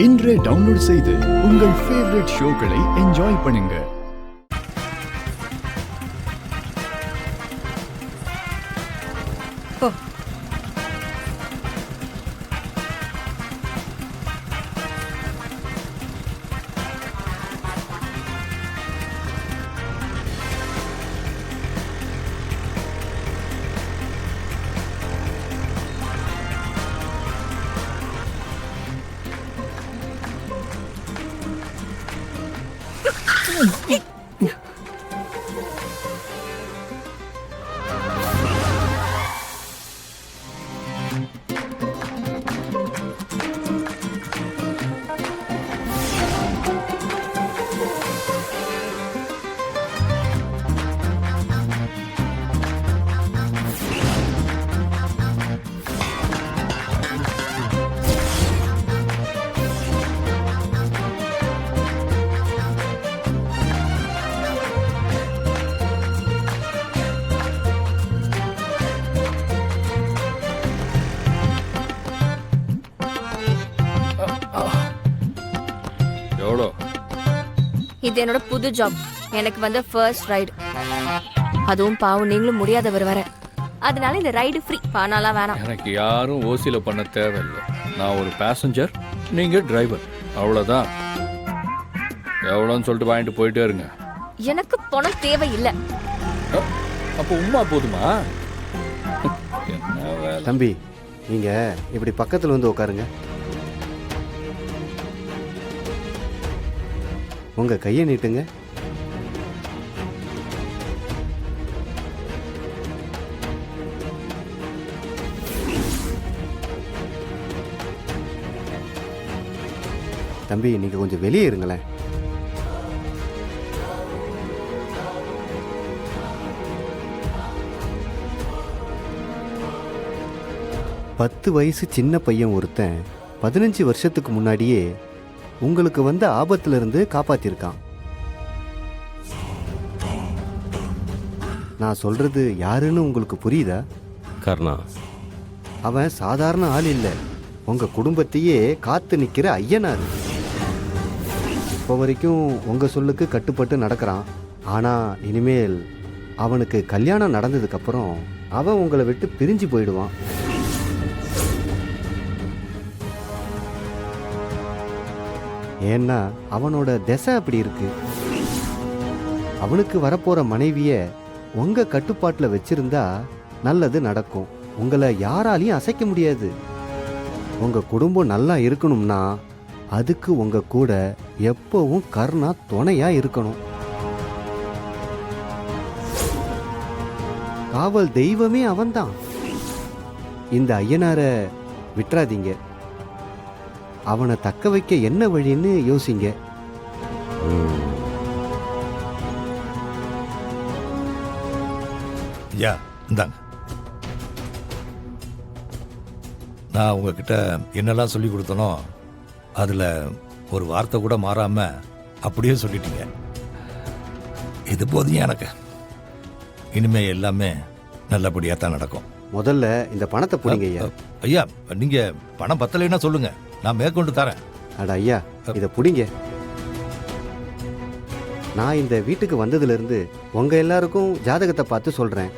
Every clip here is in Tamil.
இன்றே டவுன்லோட் செய்து உங்கள் ஃபேவரட் ஷோக்களை என்ஜாய் பண்ணுங்க. இது என்னோட புது ஜாப். எனக்கு வந்து ஃபர்ஸ்ட் ரைடு. அதுவும் பாவம் நீங்களும் முடியாதவர் வர, அதனால இந்த ரைடு ஃப்ரீ. பானாலாம் வேணாம். எனக்கு யாரும் ஓசில பண்ண தேவையில்லை. நான் ஒரு பேசஞ்சர், நீங்க டிரைவர், அவ்வளவுதான். எவ்வளோன்னு சொல்லிட்டு வாங்கிட்டு போயிட்டே இருங்க. எனக்கு பணம் தேவையில்லை. அப்போ உமா போதுமா? என்ன வேலை? தம்பி, நீங்க இப்படி பக்கத்துல வந்து உட்காருங்க. உங்க கையை நீட்டுங்க. தம்பி, நீங்க கொஞ்சம் வெளியே இருங்களேன். பத்து வயசு சின்ன பையன் ஒருத்தன் 15 வருஷத்துக்கு முன்னாடியே உங்களுக்கு வந்த ஆபத்திலிருந்து காப்பாத்திருக்கான். நான் சொல்றது யாருன்னு உங்களுக்கு புரியுதா? கர்ணா. அவன் சாதாரண ஆள் இல்லை, உங்க குடும்பத்தையே காத்து நிக்கிற ஐயனார். இப்போ வரைக்கும் உங்க சொல்லுக்கு கட்டுப்பட்டு நடக்கிறான். ஆனா இனிமேல் அவனுக்கு கல்யாணம் நடந்ததுக்கு அப்புறம் அவன் உங்களை விட்டு பிரிஞ்சு போயிடுவான். ஏன்னா அவனோட திசை அப்படி இருக்கு. அவனுக்கு வரப்போற மனைவிய உங்க கட்டுப்பாட்டில் வச்சிருந்தா நல்லது நடக்கும். உங்களை யாராலையும் அசைக்க முடியாது. உங்க குடும்பம் நல்லா இருக்கணும்னா அதுக்கு உங்க கூட எப்பவும் கர்ணா துணையா இருக்கணும். காவல் தெய்வமே அவன்தான். இந்த ஐயனார விட்டுறாதீங்க. அவனை தக்க வைக்க என்ன வழின்னு யோசிங்க. ஐயா, இந்தாங்க. நான் உங்ககிட்ட என்னெல்லாம் சொல்லி கொடுத்தனோ அதில் ஒரு வார்த்தை கூட மாறாம அப்படியே சொல்லிட்டீங்க. இது போதும் எனக்கு. இனிமே எல்லாமே நல்லபடியாக தான் நடக்கும். முதல்ல இந்த பணத்தை பிடிங்க ஐயா. ஐயா, நீங்க பணம் பத்தலைன்னா சொல்லுங்க, நான் மேற்கொண்டு தரேன். அட ஐயா, இதை பிடிங்க. நான் இந்த வீட்டுக்கு வந்ததுல இருந்து உங்க எல்லாருக்கும் ஜாதகத்தை பார்த்து சொல்றேன்.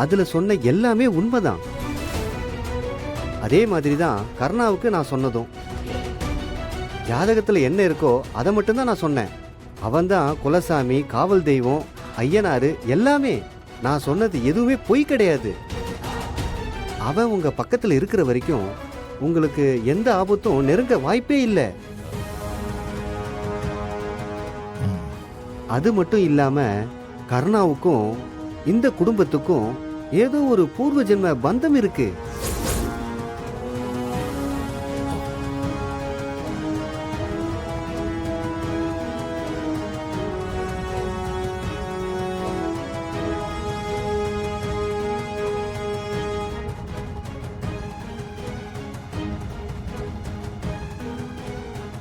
அதுல சொன்ன எல்லாமே உண்மைதான். அதே மாதிரி தான் கர்ணாவுக்கு நான் சொன்னதும். ஜாதகத்துல என்ன இருக்கோ அதை மட்டும்தான் நான் சொன்னேன். அவன்தான் குலசாமி, காவல் தெய்வம், ஐயனாரு எல்லாமே. நான் சொன்னது எதுவுமே பொய் கிடையாது. அவன் உங்க பக்கத்துல இருக்கிற வரைக்கும் உங்களுக்கு எந்த ஆபத்தும் நெருங்க வாய்ப்பே இல்லை. அது மட்டும் இல்லாம கர்ணாவுக்கும் இந்த குடும்பத்துக்கும் ஏதோ ஒரு பூர்வ ஜென்ம பந்தம் இருக்கு.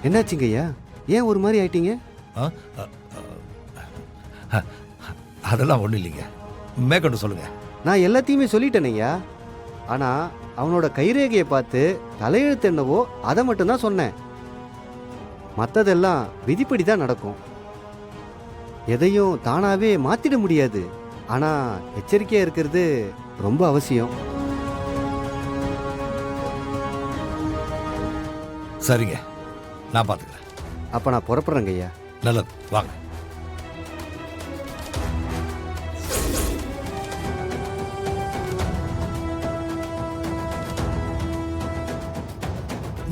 என்னாச்சுங்க ஐயா? ஏன் ஒரு மாதிரி ஆயிட்டீங்க? அதெல்லாம் ஒன்றும் இல்லைங்க, மேற்கொண்டு சொல்லுங்க. நான் எல்லாத்தையுமே சொல்லிட்டேன் ஐயா. ஆனா அவனோட கைரேகையை பார்த்து தலையெழுத்து என்னவோ அதை மட்டும்தான் சொன்னேன். மற்றதெல்லாம் விதிப்படி தான் நடக்கும். எதையும் தானாவே மாத்திட முடியாது. ஆனா எச்சரிக்கையா இருக்கிறது ரொம்ப அவசியம். சரிங்க, நான் பார்த்துக்கிறேன். அப்ப நான் புறப்படுறேங்க ஐயா. நல்லது, வாங்க.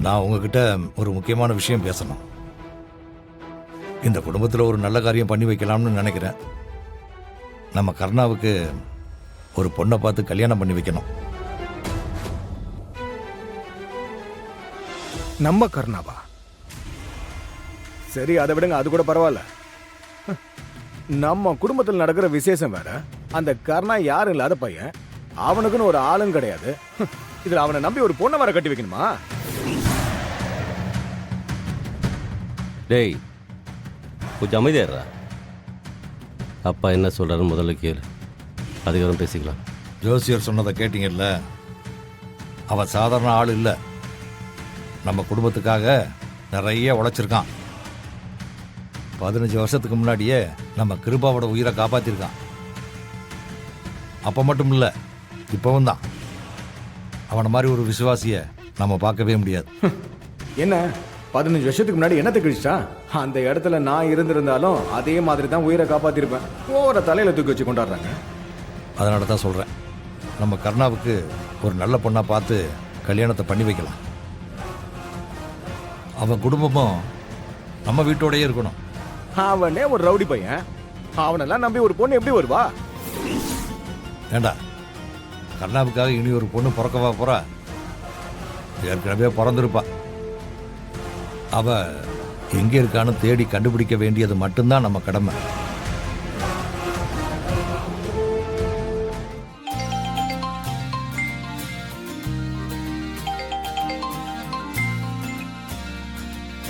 நான் உங்ககிட்ட ஒரு முக்கியமான விஷயம் பேசணும். இந்த குடும்பத்தில் ஒரு நல்ல காரியம் பண்ணி வைக்கலாம்னு நினைக்கிறேன். நம்ம கர்ணாவுக்கு ஒரு பொண்ணை பார்த்து கல்யாணம் பண்ணி வைக்கணும். நம்ம கர்ணாவா? சரி, அதை விடுங்க, அது கூட பரவாயில்ல. நம்ம குடும்பத்தில் நடக்கிற விசேஷம் வேற. அந்த கர்ணா யாரும் இல்லாத பையன், அவனுக்குன்னு ஒரு ஆளும் கிடையாது. இதுல அவனை நம்பி ஒரு பொண்ணை வர கட்டி வைக்கணுமா? டேய், கொஞ்சம் அமைதியாடுறா. அப்பா என்ன சொல்கிறாருன்னு முதல்ல கேளு, அதுக்கப்புறம் பேசிக்கலாம். ஜோசியர் சொன்னதை கேட்டீங்கல்ல? அவன் சாதாரண ஆள் இல்லை. நம்ம குடும்பத்துக்காக நிறைய உழைச்சிருக்கான். 15 வருஷத்துக்கு முன்னாடியே நம்ம கிருபாவோட உயிரை காப்பாற்றிருக்கான். அப்போ மட்டும் இல்லை, இப்போவும் தான். அவனை மாதிரி ஒரு விசுவாசியை நம்ம பார்க்கவே முடியாது. என்ன 15 வருஷத்துக்கு முன்னாடி என்னத்தை கழிச்சா? அந்த இடத்துல நான் இருந்திருந்தாலும் அதே மாதிரி தான் உயிரை காப்பாத்திருப்பேன். ஓவர தலையில தூக்கி வச்சு கொண்டாடுறாங்க. அதனால தான் சொல்கிறேன், நம்ம கர்ணாவுக்கு ஒரு நல்ல பொண்ணாக பார்த்து கல்யாணத்தை பண்ணி வைக்கலாம். அவன் குடும்பமும் நம்ம வீட்டோடயே இருக்கணும். அவனே ஒரு ரவுடி பையன், அவனெல்லாம் நம்பி ஒரு பொண்ணு எப்படி வருவா? ஏண்டா, கர்ணாவுக்காக இனி ஒரு பொண்ணு பிறக்கவா போறா? ஏற்கனவே பிறந்திருப்பா. அவ எங்க இருக்கான்னு தேடி கண்டுபிடிக்க வேண்டியது மட்டும்தான் நம்ம கடமை.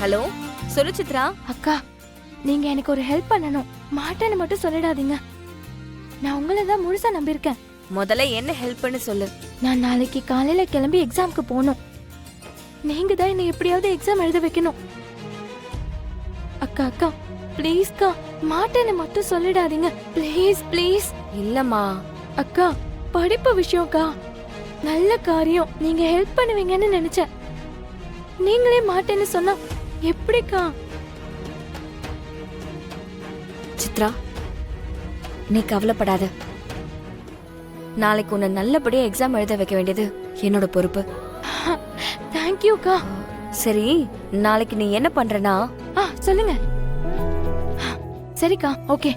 ஹலோ, சொல்லு சித்ரா. அக்கா, நீங்க எனக்கு ஒரு ஹெல்ப் பண்ணணும். மாட்டேன்னு மட்டும் சொல்லிடாதீங்க. நான் உங்களை தான் முழுசா நம்பியிருக்கேன். முதல்ல என்ன ஹெல்ப்னு சொல்லு. நான் நாளைக்கு காலையில கிளம்பி எக்ஸாம்க்கு போகணும். நீங்க தான் என்னை எப்படியாவது எக்ஸாம் எழுத வைக்கணும். அக்கா அக்கா ப்ளீஸ்க்கா, மாட்டேன்னு மட்டும் சொல்லிடாதீங்க. Please please. இல்லம்மா, அக்கா, படிப்பு விஷயம்க்கா. நல்ல காரியம், நீங்க ஹெல்ப் பண்ணுவீங்கன்னு நினைச்சேன். நீங்களே மாட்டேன்னு சொன்னா எப்படிக்கா? சித்ரா, நீ கவலைப்படாத. நாளைக்கு உன்னை நல்லபடியா எக்ஸாம் எழுத வைக்க வேண்டியது என்னோட பொறுப்பு. தேங்க்யூக்கா. சரி, நாளைக்கு நீ என்ன பண்றனா? சொல்லுங்க. சரிக்கா, ஓகே.